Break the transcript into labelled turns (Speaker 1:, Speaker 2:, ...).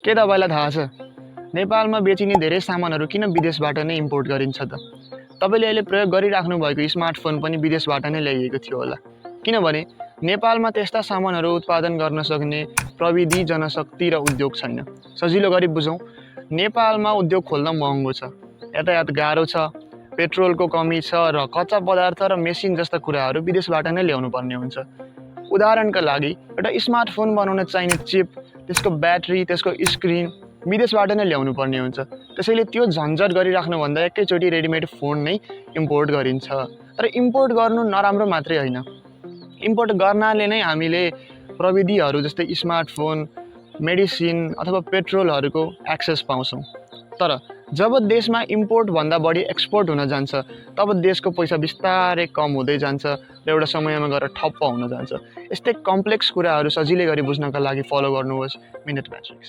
Speaker 1: के तपाईँलाई थाहा छ नेपालमा बेचिने धेरै सामानहरू किन विदेशबाट नै इम्पोर्ट गरिन्छ त? तपाईँले अहिले प्रयोग गरिराख्नु भएको स्मार्टफोन पनि विदेशबाट नै ल्याइएको थियो होला, किनभने नेपालमा त्यस्ता सामानहरू उत्पादन गर्न सक्ने प्रविधि, जनशक्ति र उद्योग छैन। सजिलो गरी बुझौँ, नेपालमा उद्योग खोल्न महँगो छ, यातायात गाह्रो छ, पेट्रोलको कमी छ र कच्चा पदार्थ र मेसिन जस्ता कुराहरू विदेशबाट नै ल्याउनु पर्ने हुन्छ। उदाहरणका लागि एउटा स्मार्टफोन बनाउन चाहिने चिप, त्यसको ब्याट्री, त्यसको स्क्रिन विदेशबाट नै ल्याउनु पर्ने हुन्छ। त्यसैले त्यो झन्झट गरिराख्नुभन्दा एकैचोटि रेडिमेड फोन नै इम्पोर्ट गरिन्छ। तर इम्पोर्ट गर्नु नराम्रो मात्रै होइन, इम्पोर्ट गर्नाले नै हामीले प्रविधिहरू जस्तै स्मार्टफोन, मेडिसिन अथवा पेट्रोलहरूको एक्सेस पाउँछौँ। तर जब देशमा इम्पोर्टभन्दा बढी एक्सपोर्ट हुन जान्छ, तब देशको पैसा बिस्तारै कम हुँदै जान्छ र एउटा समयमा गएर ठप्प हुन जान्छ। यस्तै कम्प्लेक्स कुराहरू सजिलै गरी बुझ्नका लागि फलो गर्नुहोस् मिनेट म्याट्रिक्स।